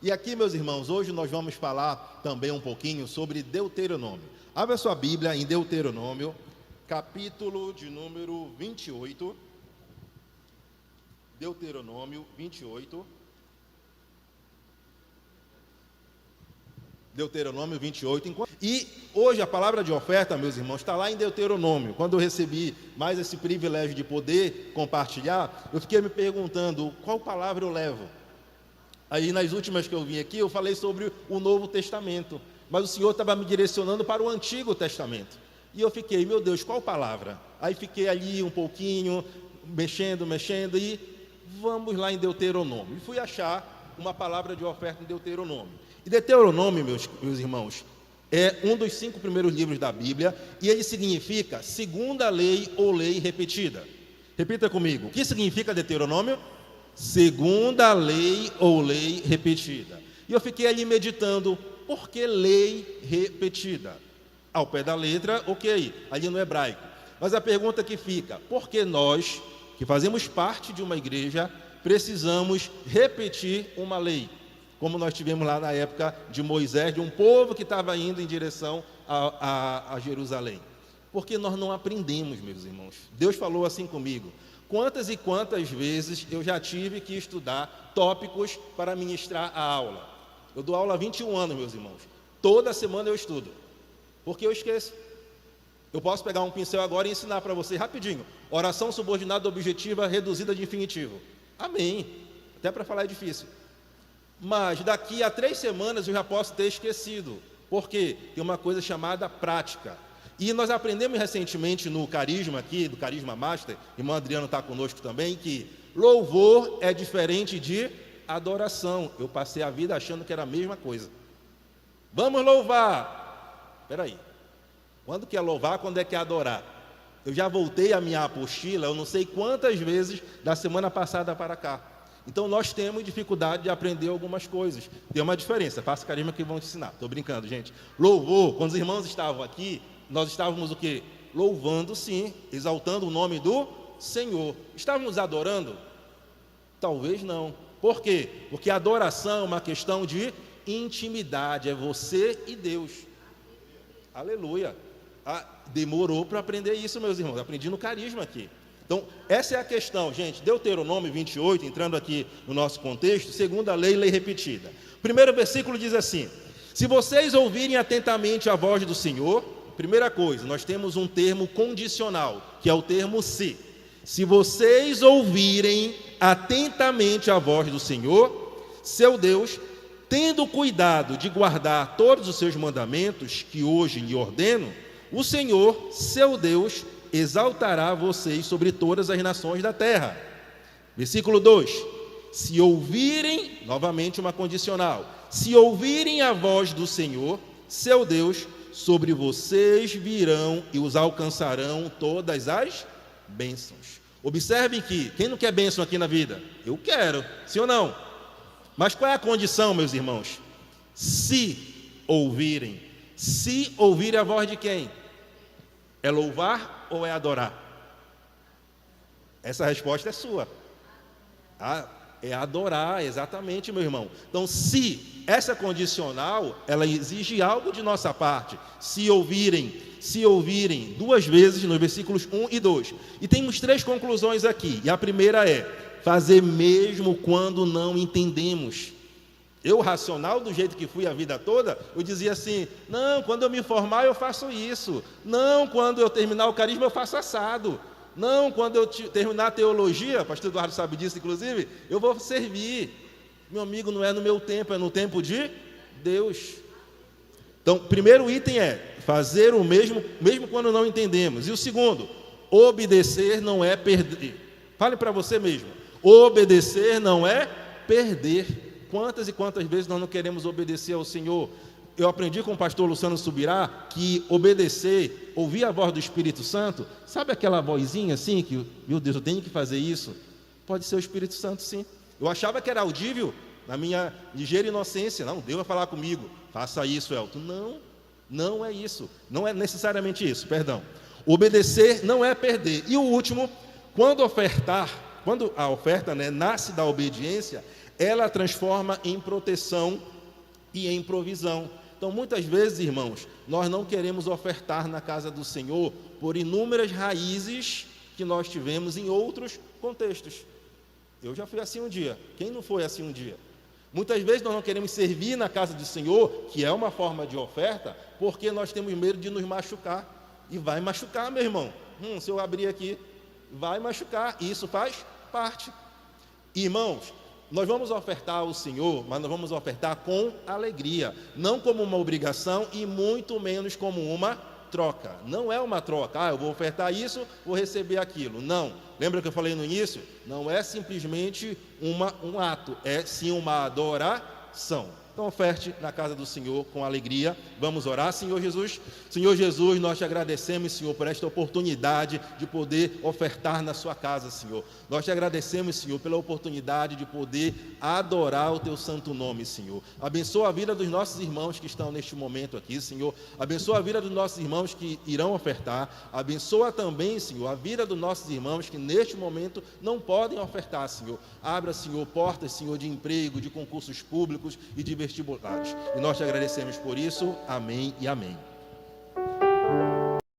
E aqui, meus irmãos, hoje nós vamos falar também um pouquinho sobre Deuteronômio. Abra a sua Bíblia em Deuteronômio, capítulo de número 28. Deuteronômio 28. Deuteronômio 28. E hoje a palavra de oferta, meus irmãos, está lá em Deuteronômio. Quando eu recebi mais esse privilégio de poder compartilhar, eu fiquei me perguntando qual palavra eu levo. Aí nas últimas que eu vim aqui, eu falei sobre o Novo Testamento, mas o Senhor estava me direcionando para o Antigo Testamento. E eu fiquei, meu Deus, qual palavra? Aí fiquei ali um pouquinho, mexendo, e vamos lá em Deuteronômio. E fui achar uma palavra de oferta em Deuteronômio. E Deuteronômio, meus irmãos, é um dos 5 primeiros livros da Bíblia, e ele significa segunda lei ou lei repetida. Repita comigo, o que significa Deuteronômio? Segunda lei ou lei repetida. E eu fiquei ali meditando, por que lei repetida? Ao pé da letra, ok, ali no hebraico. Mas a pergunta que fica, por que nós, que fazemos parte de uma igreja, precisamos repetir uma lei? Como nós tivemos lá na época de Moisés, de um povo que estava indo em direção a Jerusalém. Porque nós não aprendemos, meus irmãos. Deus falou assim comigo. Quantas e quantas vezes eu já tive que estudar tópicos para ministrar a aula? Eu dou aula há 21 anos, meus irmãos. Toda semana eu estudo. Porque eu esqueço. Eu posso pegar um pincel agora e ensinar para você rapidinho. Oração subordinada objetiva reduzida de infinitivo. Amém. Até para falar é difícil. Mas daqui a 3 semanas eu já posso ter esquecido. Por quê? Tem uma coisa chamada prática. E nós aprendemos recentemente no Carisma aqui, do Carisma Master, irmão Adriano está conosco também, que louvor é diferente de adoração. Eu passei a vida achando que era a mesma coisa. Vamos louvar. Espera aí. Quando que é louvar, quando é que é adorar? Eu já voltei a minha apostila, eu não sei quantas vezes da semana passada para cá. Então nós temos dificuldade de aprender algumas coisas. Tem uma diferença, faça carisma que vão te ensinar. Estou brincando, gente. Louvor, quando os irmãos estavam aqui, nós estávamos o quê? Louvando, sim, exaltando o nome do Senhor. Estávamos adorando? Talvez não. Por quê? Porque a adoração é uma questão de intimidade, é você e Deus. Aleluia. Demorou para aprender isso, meus irmãos. Aprendi no carisma aqui. Então, essa é a questão, gente. Deuteronômio 28, entrando aqui no nosso contexto, segunda lei, lei repetida. O primeiro versículo diz assim: se vocês ouvirem atentamente a voz do Senhor, primeira coisa, nós temos um termo condicional, que é o termo se. Se vocês ouvirem atentamente a voz do Senhor, seu Deus, tendo cuidado de guardar todos os seus mandamentos, que hoje lhe ordeno, o Senhor, seu Deus, exaltará vocês sobre todas as nações da terra. Versículo 2: se ouvirem, novamente uma condicional, se ouvirem a voz do Senhor, seu Deus, sobre vocês virão e os alcançarão todas as bênçãos. Observem que, quem não quer bênção aqui na vida? Eu quero, sim ou não? Mas qual é a condição, meus irmãos? Se ouvirem a voz de quem? É louvar ou é adorar? Essa resposta é sua. É adorar, exatamente, meu irmão. Então, se essa condicional, ela exige algo de nossa parte. Se ouvirem 2 vezes nos versículos 1 e 2. E temos 3 conclusões aqui. E a primeira é: fazer mesmo quando não entendemos. Eu, racional, do jeito que fui a vida toda, eu dizia assim: não, quando eu me formar eu faço isso. Não, quando eu terminar o carisma eu faço assado. Não, quando eu terminar a teologia, o pastor Eduardo sabe disso, inclusive, eu vou servir. Meu amigo, não é no meu tempo, é no tempo de Deus. Então, primeiro item é fazer o mesmo quando não entendemos. E o segundo, obedecer não é perder. Fale para você mesmo. Obedecer não é perder. Quantas e quantas vezes nós não queremos obedecer ao Senhor? Eu aprendi com o pastor Luciano Subirá que obedecer, ouvir a voz do Espírito Santo, sabe aquela vozinha assim que, meu Deus, eu tenho que fazer isso? Pode ser o Espírito Santo, sim. Eu achava que era audível na minha ligeira inocência. Não, Deus vai falar comigo, faça isso, Elton. Não é isso, não é necessariamente isso, perdão. Obedecer não é perder. E o último, quando a oferta nasce da obediência, ela transforma em proteção e em provisão. Então, muitas vezes, irmãos, nós não queremos ofertar na casa do Senhor por inúmeras raízes que nós tivemos em outros contextos. Eu já fui assim um dia. Quem não foi assim um dia? Muitas vezes nós não queremos servir na casa do Senhor, que é uma forma de oferta, porque nós temos medo de nos machucar. E vai machucar, meu irmão. Se eu abrir aqui, vai machucar. E isso faz parte. Irmãos, nós vamos ofertar ao Senhor, mas nós vamos ofertar com alegria, não como uma obrigação e muito menos como uma troca. Não é uma troca, eu vou ofertar isso, vou receber aquilo. Não, lembra que eu falei no início? Não é simplesmente um ato, é sim uma adoração. Então oferte na casa do Senhor com alegria. Vamos orar, Senhor Jesus. Senhor Jesus, nós te agradecemos, Senhor, por esta oportunidade de poder ofertar na sua casa, Senhor. Nós te agradecemos, Senhor, pela oportunidade de poder adorar o teu santo nome, Senhor. Abençoa a vida dos nossos irmãos que estão neste momento aqui, Senhor. Abençoa a vida dos nossos irmãos que irão ofertar. Abençoa também, Senhor, a vida dos nossos irmãos que neste momento não podem ofertar, Senhor. Abra, Senhor, portas, Senhor, de emprego, de concursos públicos e de vestibulares. E nós te agradecemos por isso. Amém e amém.